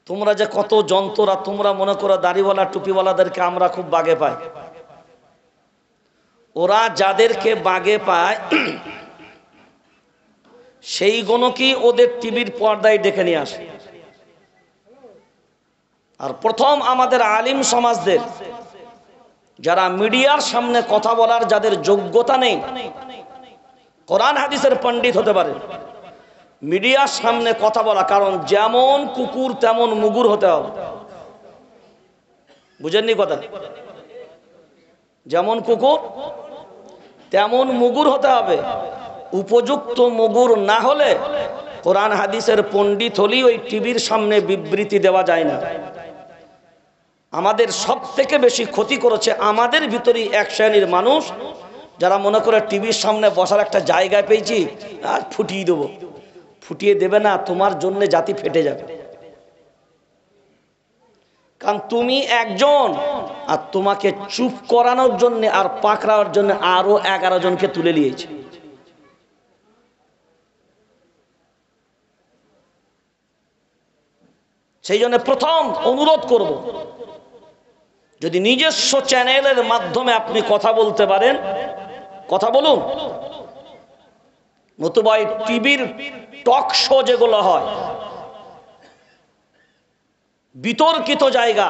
তোমরা যে কত যন্ত্ররা, তোমরা মনে করো দাড়িওয়ালা টুপিওয়ালাদেরকে আমরা খুব বাগে পাই। ওরা যাদেরকে বাগে পায় সেই গণকেই ওদের টিভির পর্দায় ডেকে নিয়ে আসে। আর প্রথম আমাদের আলিম সমাজদের, যারা মিডিয়ার সামনে কথা বলার যাদের যোগ্যতা নেই, কোরআন হাদিসের পণ্ডিত হতে পারে, মিডিয়ার সামনে কথা বলা, কারণ যেমন কুকুর তেমন মুগুর হতে হবে। বুঝেননি কথা? যেমন কুকুর তেমন মুগুর হতে হবে। উপযুক্ত মুগুর না হলে কোরআন হাদিসের পণ্ডিত হলেই ওই টিভির সামনে বিবৃতি দেওয়া যায় না। আমাদের সব থেকে বেশি ক্ষতি করেছে আমাদের ভিতরেই এক শ্রেণীর মানুষ, যারা মনে করে টিভির সামনে বসার একটা জায়গায় পেয়েছি আর ফুটিয়ে দেবো। ফুটিয়ে দেবে না, তোমার জন্য জাতি ফেটে যাবে। কারণ তুমি একজন, আর তোমাকে চুপ করানোর জন্য আর পাকড়ানোর জন্য আরো 11 জনকে তুলে নিয়েছে। সেই জন্য প্রথম অনুরোধ করব, যদি নিজস্ব চ্যানেলের মাধ্যমে আপনি কথা বলতে পারেন কথা বলুন, নতুবা টিভির টক শো যেগুলো হয়, বিতর্কিত জায়গা,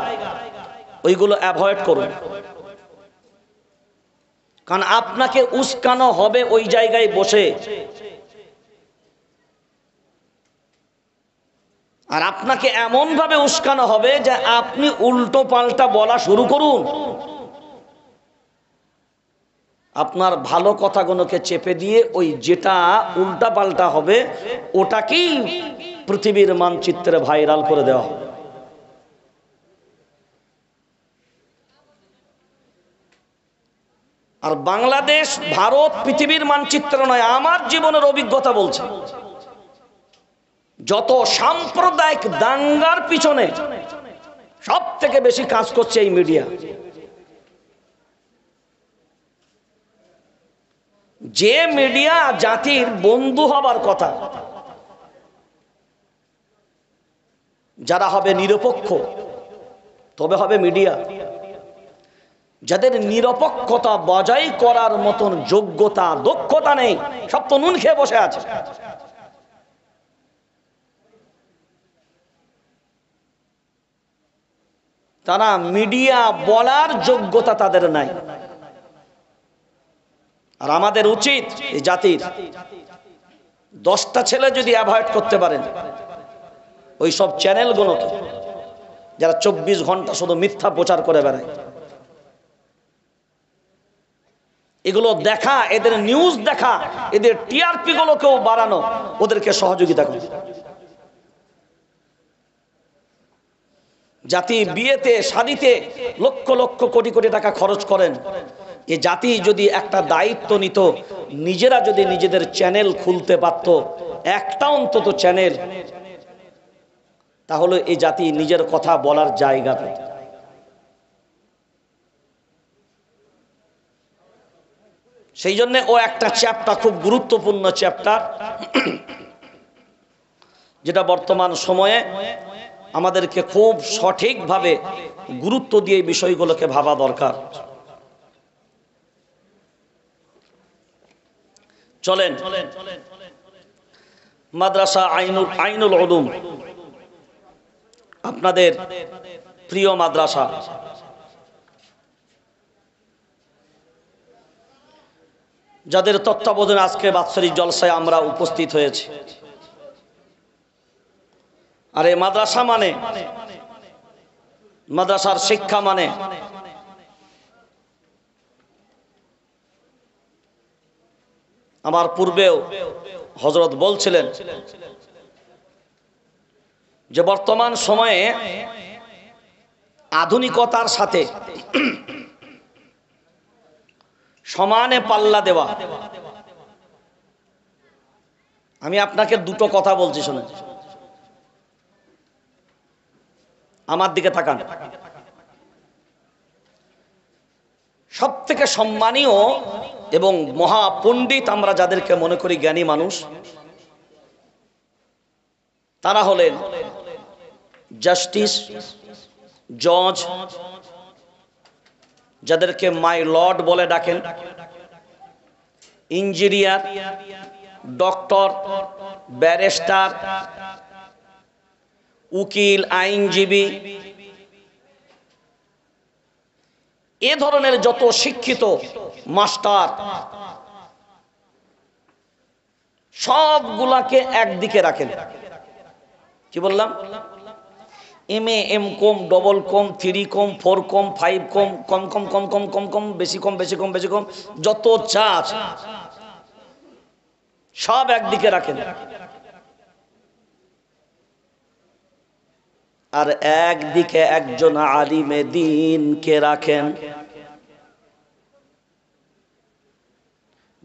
ওইগুলো অ্যাভয়েড করুন। কারণ আপনাকে উস্কানো হবে ওই জায়গায় বসে, আর আপনাকে এমন ভাবে উস্কানো হবে যে আপনি উল্টো পাল্টা বলা শুরু করুন। আপনার ভালো কথাগুলোকে চেপে দিয়ে ওই যেটা উল্টা পাল্টা হবে ওটাকেই পৃথিবীর মানচিত্রে ভাইরাল করে দেওয়া হবে। আর বাংলাদেশ, ভারত পৃথিবীর মানচিত্র নয়, আমার জীবনের অভিজ্ঞতা বলছে, যত সাম্প্রদায়িক দাঙ্গার পিছনে সব থেকে বেশি কাজ করছে এই মিডিয়া। যে মিডিয়া জাতির বন্ধু হবার কথা, যারা হবে নিরপেক্ষ, তবে হবে মিডিয়া। যাদের নিরপেক্ষতা বজায় করার মতন যোগ্যতা দক্ষতা নেই, সব তো নুন খেয়ে বসে আছে। তারা মিডিয়া বলার যোগ্যতা তাদের নাই। আর আমাদের উচিত এই জাতির 10টা ছেলে যদি অ্যাভয়েড করতে পারেন ওই সব চ্যানেলগুলোকে, যারা 24 ঘন্টা শুধু মিথ্যা প্রচার করে বেড়ায়, এগুলো দেখা, এদের নিউজ দেখা, এদের টিআরপি গুলোকেও বাড়ানো, ওদেরকে সহযোগিতা করে। জাতি বিয়েতে শাদীতে লক্ষ লক্ষ কোটি কোটি টাকা খরচ করেন। এই জাতি যদি একটা দায়িত্ব নিত, নিজেরা যদি নিজেদের চ্যানেল খুলতে পারত, একটা অন্তত চ্যানেল, তাহলে এই জাতি নিজের কথা বলার জায়গা পেত। সেই জন্য ও একটা চ্যাপ্টার, খুব গুরুত্বপূর্ণ চ্যাপ্টার, যেটা বর্তমান সময়ে আমাদেরকে খুব সঠিকভাবে গুরুত্ব দিয়ে বিষয়গুলোকে ভাবা দরকার। চলেন, মাদ্রাসা আইনুল উলুম, আপনাদের প্রিয় মাদ্রাসা, যাদের তত্ত্বাবধানে আজকে বাৎসরিক জলসায় আমরা উপস্থিত হয়েছি। আর এই মাদ্রাসা মানে, মাদ্রাসার শিক্ষা মানে আমার পূর্বেও হযরত বলছিলেন যে বর্তমান সময়ে আধুনিকতার সাথে সমানে পাল্লা দেওয়া। আমি আপনাকে দুটো কথা বলছি, শুনুন, আমার দিকে তাকান। সব থেকে সম্মানীয় এবং মহাপণ্ডিত আমরা যাদেরকে মনে করি জ্ঞানী মানুষ, তারা হলেন জাস্টিস, জজ, যাদেরকে মাই লর্ড বলে ডাকেন, ইঞ্জিনিয়ার, ডক্টর, ব্যারিস্টার, উকিল, আইনজীবী, এ ধরনের যত শিক্ষিত মাস্টার, সবগুলাকে একদিকে রাখেন। কি বললাম? MA, M.Com, ডবল কম, 3 কম, 4 কম, 5 কম, কম কম কম কম কম কম, বেশি কম বেশি কম বেশি কম, যত চা আছে সব একদিকে রাখেন। আর একদিকে একজন আলিমে দ্বীনকে রাখেন।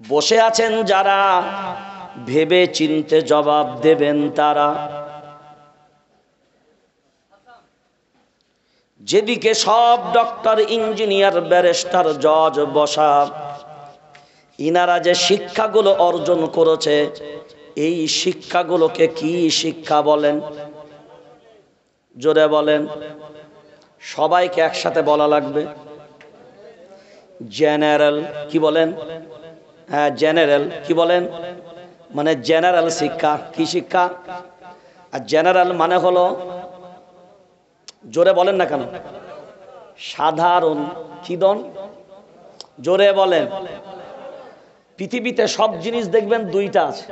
বসে আছেন যারা, ভেবে চিনতে জবাব দেবেন তারা। যেদিকে সব ডক্টর, ইঞ্জিনিয়ার, ব্যারিস্টার, জজ বসা, ইনারা যে শিক্ষাগুলো অর্জন করেছে, এই শিক্ষাগুলোকে কি শিক্ষা বলেন? জোরে বলেন। সবাইকে একসাথে বলা লাগবে। জেনারেল। কি বলেন? হ্যাঁ, জেনারেল। কি বলেন? মানে জেনারেল শিক্ষা। কি শিক্ষা? আর জেনারেল মানে হলো, জোরে বলেন না কেন? সাধারণ। কি দন? জোরে বলেন। পৃথিবীতে সব জিনিস দেখবেন দুইটা আছে।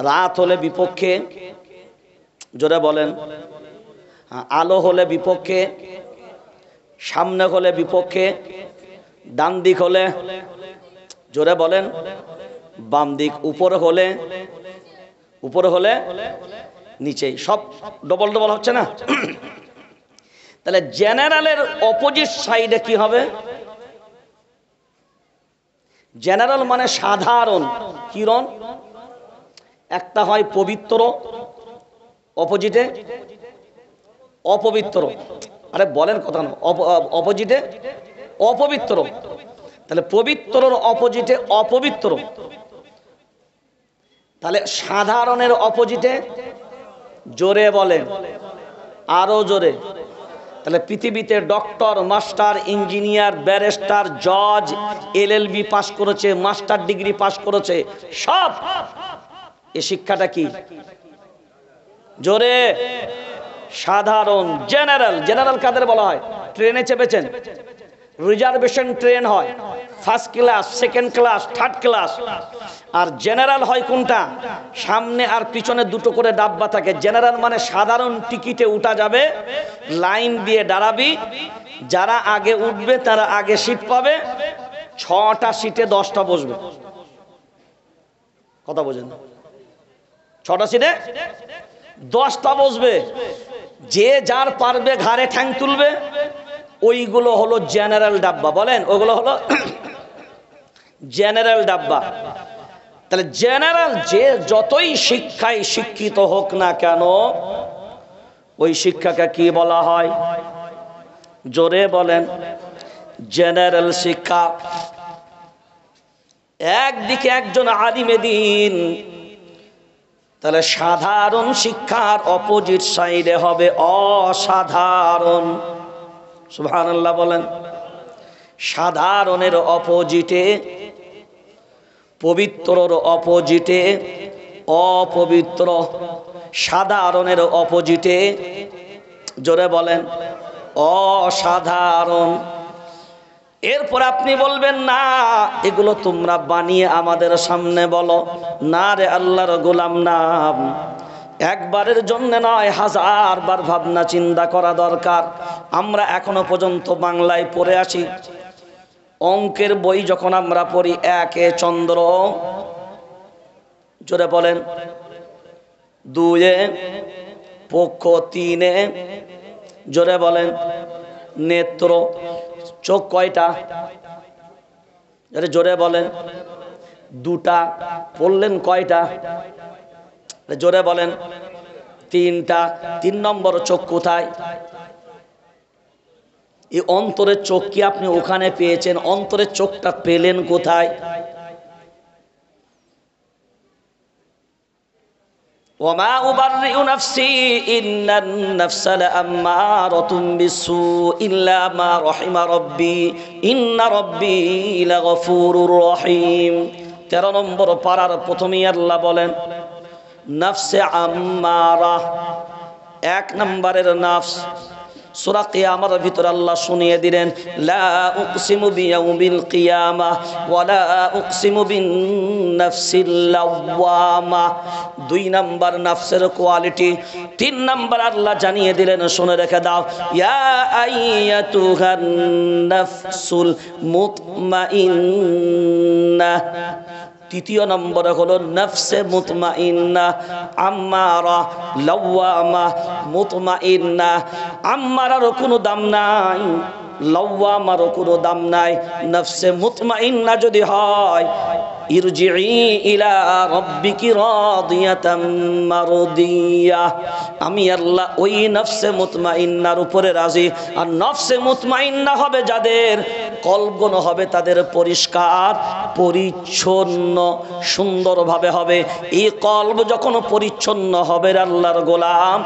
রাত হলে বিপক্ষে, জোরে বলেন। আলো হলে বিপক্ষে, সামনে হলে বিপক্ষে, ডান দিক হলে, জোরে বলেন, বাম দিক, উপরে হলে নিচে, সব ডবল ডবল হচ্ছে না? তাহলে জেনারেলের অপোজিট সাইডে কি হবে? জেনারেল মানে সাধারণ। কিরণ? একটা হয় পবিত্র, অপোজিটে অপবিত্র। আরে বলেন কথা না, অপোজিটে অপবিত্র। তাহলে পবিত্রর অপোজিটে অপবিত্র। তাহলে সাধারণের অপোজিটে, জোরে বলেন, আরো জোরে। তাহলে পৃথিবীতে ডক্টর, মাস্টার, ইঞ্জিনিয়ার, ব্যারিস্টার, জজ, LLB পাস করেছে, মাস্টার ডিগ্রি পাস করেছে, সব এই শিক্ষাটা কি? জোরে। সাধারণ। জেনারেল। জেনারেল কাদের বলা হয়? ট্রেনে চেপেছেন, রিজার্ভেশন ট্রেন হয়, first class, second class, third class. আর জেনারেল হয় কোনটা? সামনে আর পিছনে দুটো করে ডাব্বা থাকে। জেনারেল মানে সাধারণ টিকিটে উঠা যাবে, লাইন দিয়ে দাঁড়াবি, যারা আগে উঠবে তারা আগে সিট পাবে, 6টা সিটে 10টা বসবে। কথা বোঝেন? 6টা সিটে 10টা বসবে। যে যার পারবে ঘাড়ে ঠ্যাং তুলবে। ওইগুলো হলো জেনারেল ডাব্বা। বলেন, ওগুলো হলো জেনারেল ডাব্বা। তাহলে জেনারেল যে যতই শিক্ষায় শিক্ষিত হোক না কেন, ওই শিক্ষাকে কি বলা হয়? জোরে বলেন। জেনারেল শিক্ষা। একদিকে একজন আলিমে দ্বীন, তাহলে সাধারণ শিক্ষার অপোজিট সাইডে হবে অসাধারণ। সুবহানাল্লাহ বলেন। সাধারণের অপোজিটে, পবিত্রর অপোজিটে অপবিত্র। সাধারণের অপোজিটে, জোরে বলেন, অসাধারণ। এরপর আপনি বলবেন, না এগুলো তোমরা বানিয়ে আমাদের সামনে বলো। না রে আল্লাহর গোলাম, না, একবারের জন্য নয়, 1000 বার ভাবনা চিন্তা করা দরকার। আমরা এখনো পর্যন্ত বাংলায় পড়ে আসি। অঙ্কের বই যখন আমরা পড়ি, 1 চন্দ্র, জোরে বলেন, 2 পক্ষ, 3 জোরে বলেন, নেত্র। চোখ কয়টা? জোরে বলেন। 2টা। পড়লেন কয়টা? জোরে বলেন। 3টা। 3 নম্বর চোখ কোথায়? এই অন্তরের চোখ কি আপনি ওখানে পেয়েছেন? অন্তরের চোখটা পেলেন কোথায়? ওয়ামা উবাররিউ নাফসি ইন্নান নাফসা লাআম্মারাতুম বিসসূ ইল্লা মা রাহিমা রাব্বি ইন্না রাব্বি লাগফুরুর রহিম। 13 নম্বর পারার প্রথমেই আল্লাহ বলেন নফসে আম্মারা, 1 নম্বরের নফস। সূরা কিয়ামার ভিতরে আল্লাহ শুনিয়ে দিলেন লা উকসিমু বিয়াউমিল কিয়ামাহ ওয়া লা উকসিমু বিন নাফসিল লাওয়ামা। 2 নম্বর নফসের কোয়ালিটি। 3 নম্বর আল্লাহ জানিয়ে দিলেন, শুনে রেখে দাও, ইয়া আইয়াতুহান নাফসুল মুতমাইন্নাহ। 3 নম্বরে হলো নফসে মুতমাইন্না, আম্মারা, লাওয়ামা। মুতমাইন্না, আম্মারারও কোনো দাম নাই, লাওয়ামারও কোনো দাম নাই। নফসে মুতমাইন্না যদি হয়, ইরজিই ইলা রাব্বিকি রাদিয়াতাম মারদিয়া, আমি আল্লাহ ওই নফসে মুতমাইন্নার উপরে রাজি। আর নফসে মুতমাইন্না হবে যাদের, কলবগুলো হবে তাদের পরিষ্কার পরিচ্ছন্ন, সুন্দরভাবে হবে। এই কলব যখন পরিচ্ছন্ন হবে আল্লাহর গোলাম,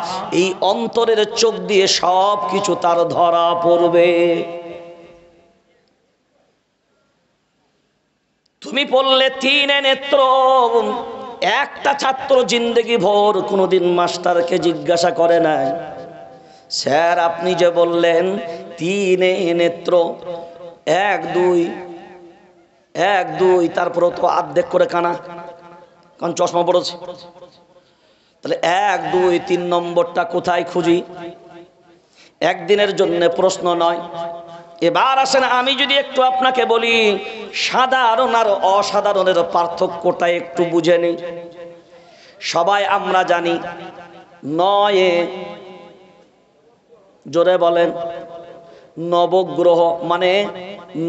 এই অন্তরের চোখ দিয়ে সব কিছু তার ধরা পড়বে। তুমি পড়লে 3 নেত্র। একটা ছাত্র জিন্দেগি ভোর কোনোদিন মাস্টারকে জিজ্ঞাসা করে নাই, স্যার আপনি যে বললেন 3 নেত্র, 1 2, তারপরে তো অর্ধেক করে কানা, কারণ চশমা পড়েছে। তাহলে 1 2 3 নম্বরটা কোথায় খুঁজি? একদিনের জন্য প্রশ্ন নয়। এবার আসেন, আমি যদি একটু আপনাকে বলি সাধারণ আর অসাধারণের পার্থক্যটা একটু বুঝে নিই। সবাই আমরা জানি 9, জোরে বলেন, নবগ্রহ মানে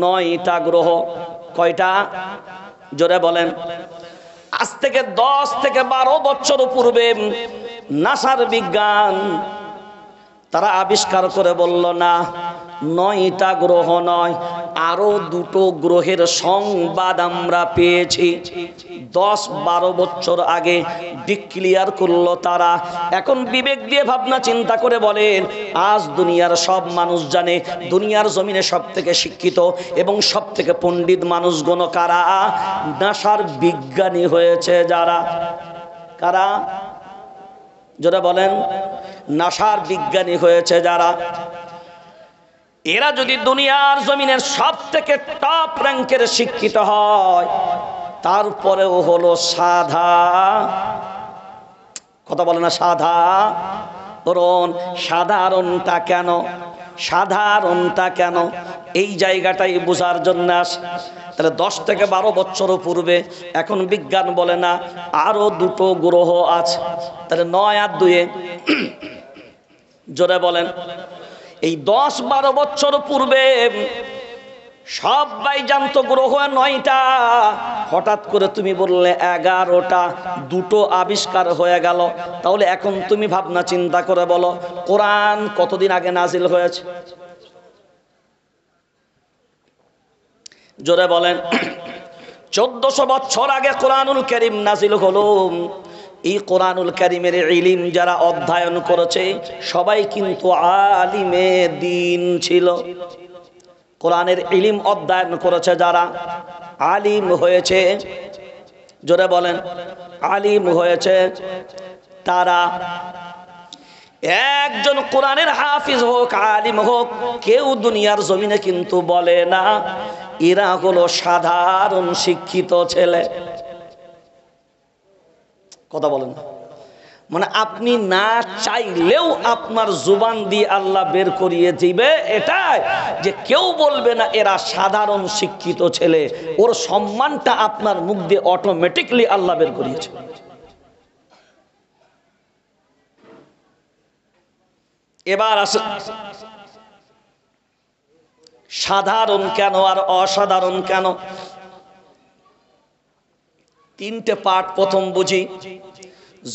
9টা গ্রহ। কয়টা? জোরে বলেন। আজ থেকে 10 থেকে 12 বছর পূর্বে নাসার বিজ্ঞান তারা আবিষ্কার করে বলল না, 9টা গ্রহ নয়, আরো 2টো গ্রহের সংবাদ আমরা পেয়েছি। 10-12 বছর আগে ডিক্লিয়ার করলো তারা। এখন বিবেক দিয়ে ভাবনা চিন্তা করে বলেন, আজ দুনিয়ার সব মানুষ জানে দুনিয়ার জমিনে সব থেকে শিক্ষিত এবং সব থেকে পণ্ডিত মানুষগণ কারা? নাসার বিজ্ঞানী হয়েছে যারা। কারা? যারা বলেন, নাসার বিজ্ঞানী হয়েছে যারা। এরা যদি দুনিয়ার জমিনের সব থেকে টপ র্যাঙ্কের শিক্ষিত হয়, তারপরেও হলো সাধা, কথা বলে না, সাধারণ। সাধারণটা কেন? সাধারণটা কেন? এই জায়গাটাই বোঝার জন্য আসে। তাহলে 10 থেকে 12 বছর পূর্বে, এখন বিজ্ঞান বলে না আরো 2টো গ্রহ আছে। তাহলে 9 আর 2, জোরে বলেন। এই 10-12 বছর পূর্বে সবাই জানতো গ্রহ 9টা, হঠাৎ করে তুমি বললে 11টা, 2টো আবিষ্কার হয়ে গেল। তাহলে এখন তুমি ভাবনা চিন্তা করে বলো, কোরআন কতদিন আগে নাজিল হয়েছে? জোরে বলেন। 1400 বছর আগে কোরআনুল কারীম নাজিল হলো। এই কোরআনুল কারীমের ইলম যারা অধ্যয়ন করেছে সবাই কিন্তু আলিমে দ্বীন ছিল। কোরআনের ইলম অধ্যয়ন করেছে যারা, আলিম হয়েছে, জোরে বলেন, আলিম হয়েছে তারা। একজন কোরআনের হাফিজ হোক, আলিম হোক, কেউ দুনিয়ার জমিনে কিন্তু বলে না এরা হলো সাধারণ শিক্ষিত ছেলে। কথা বলেন না, মানে আপনি না চাইলেও আপনার জুবান দিয়ে আল্লাহ বের করিয়ে দিবে এটাই যে কেউ বলবে না এরা সাধারণ শিক্ষিত ছেলে। ওর সম্মানটা আপনার মুখ দিয়ে অটোমেটিকলি আল্লাহ বের করিয়েছে। এবার আসে সাধারণ কেন আর অসাধারণ কেন? 3টে পার্ট প্রথম বুঝি।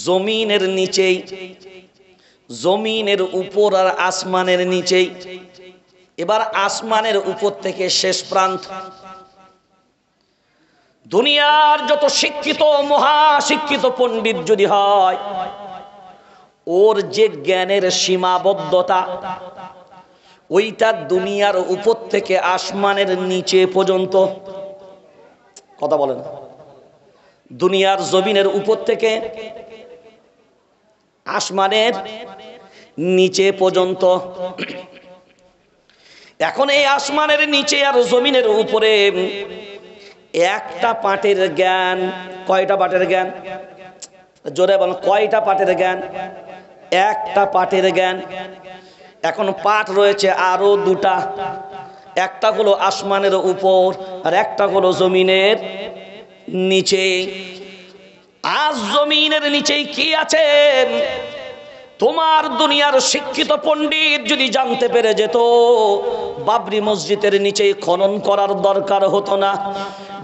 জমিনের নিচেই, জমিনের উপর আর আসমানের নিচেই। এবার আসমানের উপর থেকে শেষ প্রান্ত। দুনিয়ার যত শিক্ষিত মহাশিক্ষিত পণ্ডিত যদি হয়, ওর যে জ্ঞানের সীমাবদ্ধতা, ওইটা দুনিয়ার উপর থেকে আসমানের নিচে পর্যন্ত। কথা বলেন, দুনিয়ার জমিনের উপর থেকে আসমানের নিচে পর্যন্ত। এখন এই আসমানের নিচে আর জমিনের উপরে একটা পাটের জ্ঞান। কয়টা পাটের জ্ঞান? জোরে বল, কয়টা পাটের জ্ঞান? একটা পাটের জ্ঞান। এখন পাট রয়েছে আরো দুটা, একটা হলো আসমানের উপর আর একটা হলো জমিনের নিচে। আজ জমিনের নিচেই কি আছে তোমার দুনিয়ার শিক্ষিত পণ্ডিত যদি জানতে পেরে যেত, বাবরি মসজিদের নিচেই খনন করার দরকার হতো না,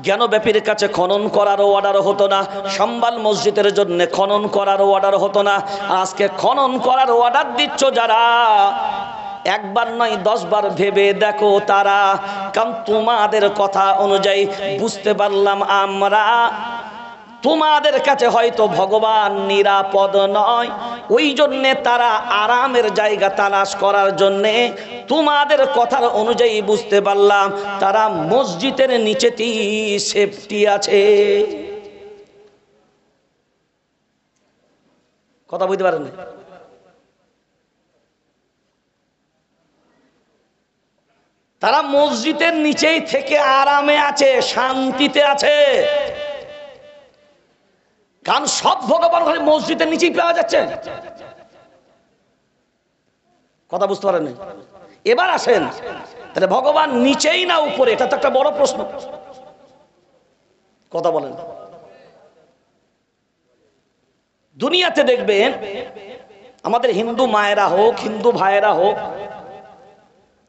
জ্ঞানব্যাপীর কাছে খনন করার অর্ডার হতো না, সম্বাল মসজিদের জন্য খনন করার অর্ডার হতো না। আজকে খনন করার অর্ডার দিচ্ছ যারা, একবার নয় 10 বার ভেবে দেখো তারা। কারণ তোমাদের কথা অনুযায়ী বুঝতে পারলাম আমরা, তোমাদের কাছে হয়তো ভগবান নিরাপদ নয়, ওই জন্যে তারা আরামের জায়গা তালাশ করার জন্যে, তোমাদের কথার অনুযায়ী বুঝতে পারলাম তারা মসজিদের নিচেতেই সেফটি আছে। কথা বুঝতে পারেন? তারা মসজিদের নিচেই থেকে আরামে আছে, শান্তিতে আছে। কারণ সব ভগবান খালি মসজিদের নিচেই পাওয়া যাচ্ছে। কথা বুঝতে পারেন? এবার আসেন, তাহলে ভগবান নিচেই না উপরে? এটা তো একটা বড় প্রশ্ন। কথা বলেন। দুনিয়াতে দেখবেন আমাদের হিন্দু মায়েরা হোক, হিন্দু ভাইয়েরা হোক,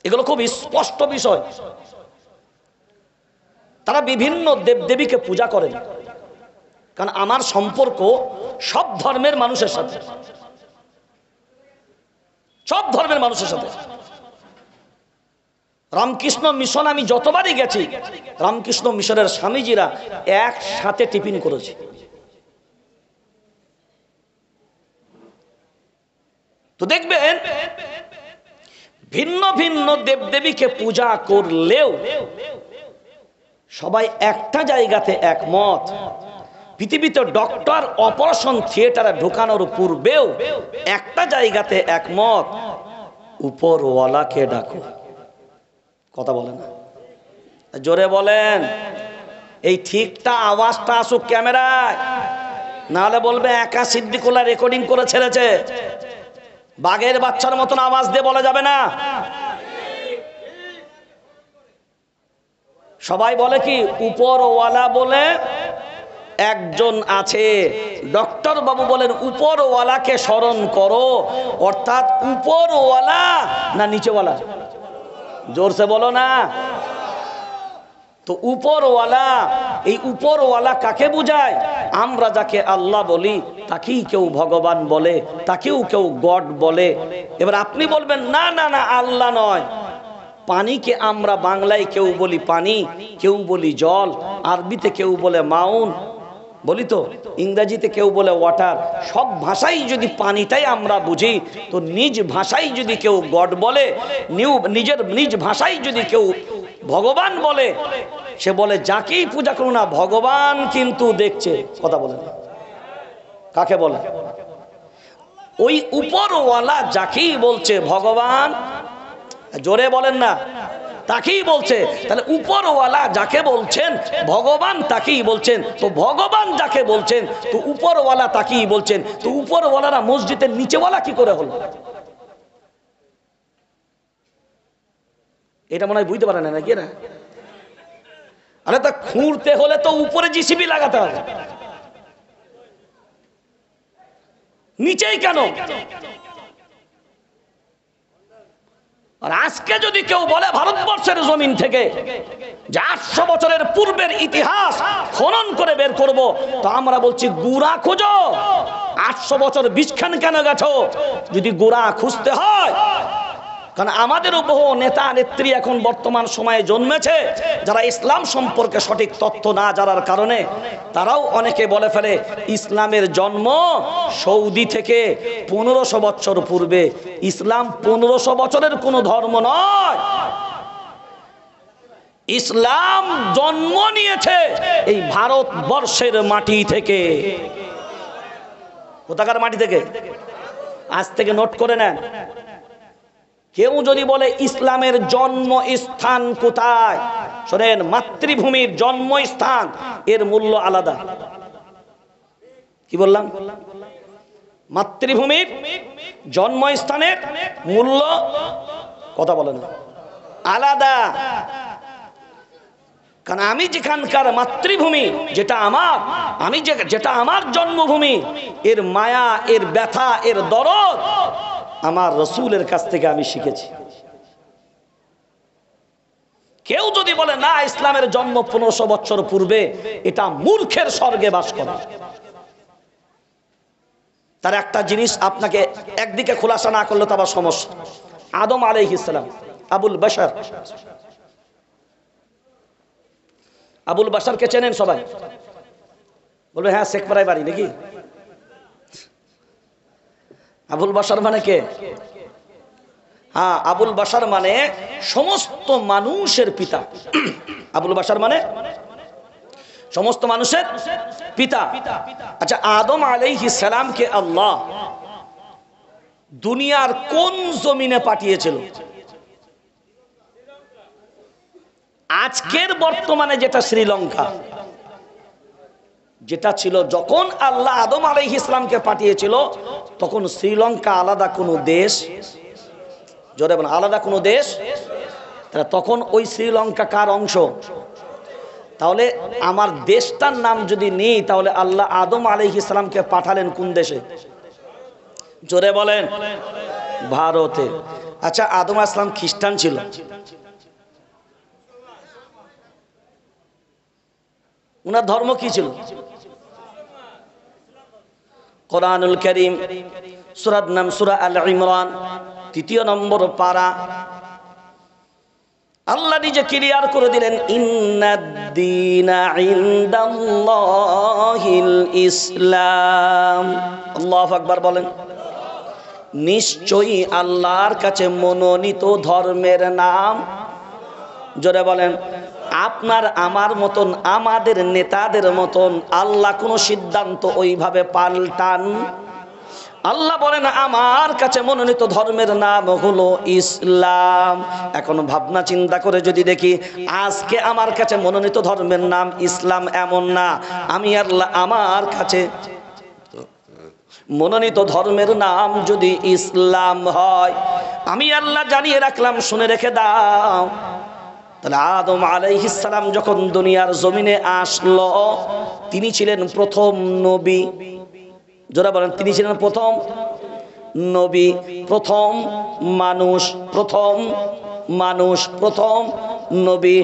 এগুলো খুব স্পষ্ট বিষয়। তারা বিভিন্ন দেবদেবীকে পূজা করেন। কারণ আমার সম্পর্ক সব ধর্মের মানুষের সাথে, সব ধর্মের মানুষের সাথে। রামকৃষ্ণ মিশন আমি যতবারই গেছি, রামকৃষ্ণ মিশনের স্বামীজিরা একসাথে টিফিন করেছে। তো দেখবেন ভিন্ন ভিন্ন দেবদেবীকে পূজা করলেও সবাই একটা জায়গাতে একমত, পৃথিবীতে ডক্টর অপারেশন থিয়েটারে ঢোকানোর পূর্বেও একটা জায়গাতে একমত, উপরওয়ালাকে ডাকো। কথা বলেন না, জোরে বলেন। এই ঠিকটা আওয়াজটা আসুক ক্যামেরায়, নাহলে বলবে একা সিদ্দিকুল্লাহ রেকর্ডিং করে ছেড়েছে। বাঘের বাচ্চার মতন আওয়াজ দিয়ে বলা যাবে না। সবাই বলে কি উপরওয়ালা বলে একজন আছে। ডক্টর বাবু বলেন উপরওয়ালাকে স্মরণ করো। অর্থাৎ উপরওয়ালা না নিচেওয়ালা? জোরসে বলো না। তো উপরওয়ালা, এই উপরওয়ালা কাকে বোঝায়? আমরা যাকে আল্লাহ বলি তাকেই কেউ ভগবান বলে, তাকেও কেউ গড বলে। এবার আপনি বলবেন না না না, আল্লাহ নয়। পানিকে আমরা বাংলায় কেউ বলি পানি, কেউ বলি জল, আরবিতে কেউ বলে মাউন, বলি তো, ইংরেজিতে কেউ বলে ওয়াটার। সব ভাষাই যদি পানিটাই আমরা বুঝি, তো নিজ ভাষায় যদি কেউ গড বলে, নিজের নিজ ভাষায় যদি কেউ ভগবান বলে, সে বলে যাকেই পূজা করো না ভগবান কিন্তু দেখছে। কথা বলে না, কাকে বলে? ওই উপরওয়ালা যাকেই বলছে ভগবান, জোরে বলেন না, তাকেই বলছে। তাহলে উপরওয়ালা যাকে বলছেন ভগবান তাকেই বলছেন। তো ভগবান যাকে বলছেন তো উপরওয়ালা তাকেই বলছেন। তো উপরওয়ালারা মসজিদের নিচেওয়ালা কি করে হলো? এটা মনে হয় বুঝতে পারে না নাকি? না, আরে তা খুঁড়তে হলে তো উপরে জিসিবি লাগাতে হবে, নিচেই কেন? আর আজকে যদি কেউ বলে ভারতবর্ষের জমিন থেকে যে 800 বছরের পূর্বের ইতিহাস খনন করে বের করব, তো আমরা বলছি গুড়া খোঁজো। 800 বছর বিছখান কেন গেছো? যদি গুড়া খুঁজতে হয় কারণ আমাদেরও বহু নেতা নেত্রী এখন বর্তমান সময়ে জন্মেছে যারা ইসলাম সম্পর্কে সঠিক তথ্য না জানার কারণে তারাও অনেকে বলে ফেলে ইসলামের জন্ম সৌদি থেকে 1500 বছর পূর্বে। ইসলাম 1500 বছরের কোনো ধর্ম নয়। ইসলাম জন্ম নিয়েছে এই ভারতবর্ষের মাটি থেকে। কোথাকার মাটি থেকে? আজ থেকে নোট করে নেন। কেউ যদি বলে ইসলামের জন্মস্থান কোথায়, শোনেন, মাতৃভূমির জন্মস্থান এর মূল্য আলাদা। কি বললাম? মাতৃভূমির জন্মস্থানের মূল্য, কথা বলেন, আলাদা। কারণ আমি যেখানকার মাতৃভূমি, যেটা আমার, আমি যেটা আমার জন্মভূমি, এর মায়া, এর ব্যথা, এর দরদ আমার রসুলের কাছ থেকে আমি শিখেছি। কেউ যদি বলে না ইসলামের জন্ম 1500 বছর পূর্বে, এটা মূর্খের স্বর্গে বাস করে। তার একটা জিনিস আপনাকে একদিকে খোলাসা না করলে তো আবার সমস্যা। আদম আলাইহিস সালাম, আবুল বাশার, আবুল বাশারকে চেনেন সবাই? বলবে হ্যাঁ, শেখপাড়ায় বাড়ি নাকি? আবুল বাশার মানে কে? হ্যাঁ, আবুল বাশার মানে সমস্ত মানুষের পিতা। আবুল বাশার মানে সমস্ত মানুষের পিতা। আচ্ছা, আদম আলাইহিস সালামকে আল্লাহ দুনিয়ার কোন জমিনে পাঠিয়েছিল? আজকের বর্তমানে যেটা শ্রীলঙ্কা, যেটা ছিল যখন আল্লাহ আদম আলাইহিস সালামকে পাঠিয়েছিল, তখন শ্রীলঙ্কা আলাদা কোনো দেশ, জোরে বলেন, আলাদা কোনো দেশ। তখন ওই শ্রীলঙ্কা কার অংশ? তাহলে আমার দেশটার নাম যদি নেই, তাহলে আল্লাহ আদম আলাইহিস সালামকে পাঠালেন কোন দেশে? জোরে বলেন, ভারতে। আচ্ছা, আদম আলাইহিস সালাম খ্রিস্টান ছিল, উনার ধর্ম কি ছিল? কোরআনুল কারীম সূরার নাম সূরা আল ইমরান, 3 নম্বর পারা। আল্লাহ নিজে ক্লিয়ার করে দিলেন, ইন্নাদ-দীনা ইনদাল্লাহিল ইসলাম। আল্লাহু আকবার বলেন। নিশ্চয়ই আল্লাহর কাছে মনোনীত ধর্মের নাম, জোরে বলেন, আপনার আমার মতন, আমাদের নেতাদের মতন আল্লাহ কোনো সিদ্ধান্ত ওইভাবে পাল্টান। আল্লাহ বলেন আমার কাছে মনোনীত ধর্মের নাম হলো ইসলাম। এখন ভাবনা চিন্তা করে যদি দেখি, আজকে আমার কাছে মনোনীত ধর্মের নাম ইসলাম এমন না। আমি আল্লাহ, আমার কাছে মনোনীত ধর্মের নাম যদি ইসলাম হয়, আমি আল্লাহ জানিয়ে রাখলাম, শুনে রেখে দাও। তাহলে আদম আলাইহিস সালাম যখন দুনিয়ার জমিনে আসলো, তিনি ছিলেন প্রথম নবী। যারা বলেন তিনি ছিলেন প্রথম নবী, প্রথম মানুষ, প্রথম মানুষ, প্রথম নবী।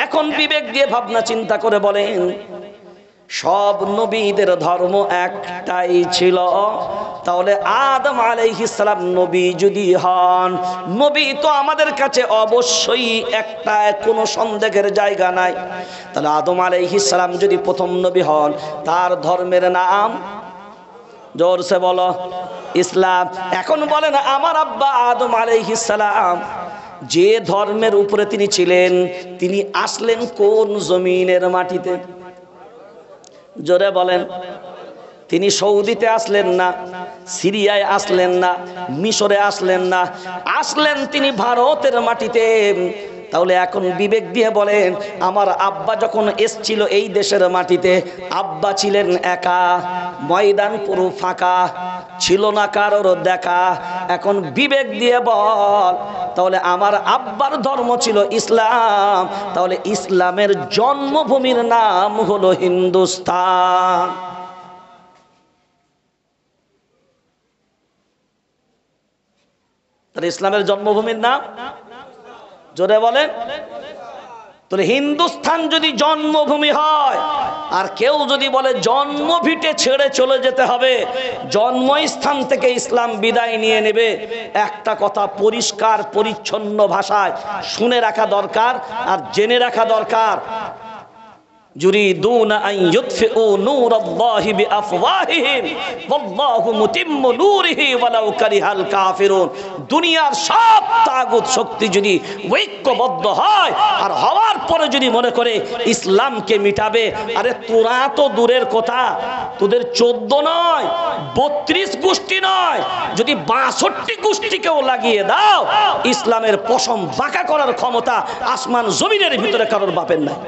এখন বিবেক দিয়ে ভাবনা চিন্তা করে বলেন, সব নবীদের ধর্ম একটাই ছিল। তাহলে আদম আলাইহিস সালাম নবী যদি হন, নবী তো আমাদের কাছে অবশ্যই একটা, কোনো সন্দেহের জায়গা নাই। তাহলে আদম আলাইহিস সালাম যদি প্রথম নবী হন, তার ধর্মের নাম, জোরসে বলো, ইসলাম। এখন বলেন, আমার আব্বা আদম আলাইহিস সালাম যে ধর্মের উপরে তিনি ছিলেন, তিনি আসলেন কোন জমিনের মাটিতে? জোরে বলেন। তিনি সৌদিতে আসলেন না, সিরিয়ায় আসলেন না, মিশরে আসলেন না, আসলেন তিনি ভারতের মাটিতে। তাহলে এখন বিবেক দিয়ে বলেন, আমার আব্বা যখন এসছিল এই দেশের মাটিতে, আব্বা ছিলেন একা, ময়দান পুরো ফাঁকা, ছিল না কারোর দেখা। এখন বিবেক দিয়ে বল, তাহলে আমার আব্বার ধর্ম ছিল ইসলাম, তাহলে ইসলামের জন্মভূমির নাম হলো হিন্দুস্তান। তাহলে ইসলামের জন্মভূমির নাম, জোরে বলেন। তাহলে হিন্দুস্তান যদি জন্মভূমি হয়, আর কেউ যদি বলে জন্ম ভিটে ছেড়ে চলে যেতে হবে, জন্মস্থান থেকে ইসলাম বিদায় নিয়ে নেবে, একটা কথা পরিষ্কার পরিচ্ছন্ন ভাষায় শুনে রাখা দরকার আর জেনে রাখা দরকার। يريدون أن يطفئوا نور الله بأفواههم والله متم نوره ولو كره الكافرون। দুনিয়ার সব তাগুত শক্তি যদি ঐক্যবদ্ধ হয় আর হওয়ার পরে যদি মনে করে ইসলামকে মিটাবে, আরে তোরা তো দূরের কথা, তোদের 14 নয় 32 গোষ্ঠী নয়, যদি 62 গোষ্ঠীকেও লাগিয়ে দাও, ইসলামের পশম বাঁকা করার ক্ষমতা আসমান জমিনের ভিতরে কারোর বাপের নাই।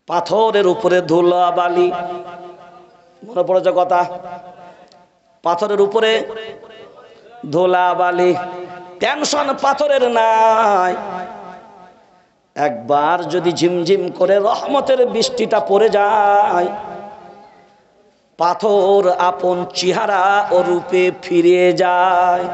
পাথরের উপরে ধুলা বালি, মনে পড়েছে কথা, পাথরের উপরে ধুলা বালি, টেনশন পাথরের নাই। একবার যদি ঝিমঝিম করে রহমতের বৃষ্টিটা পড়ে যায়, পাথর আপন চেহারা ও রূপে ফিরে যায়।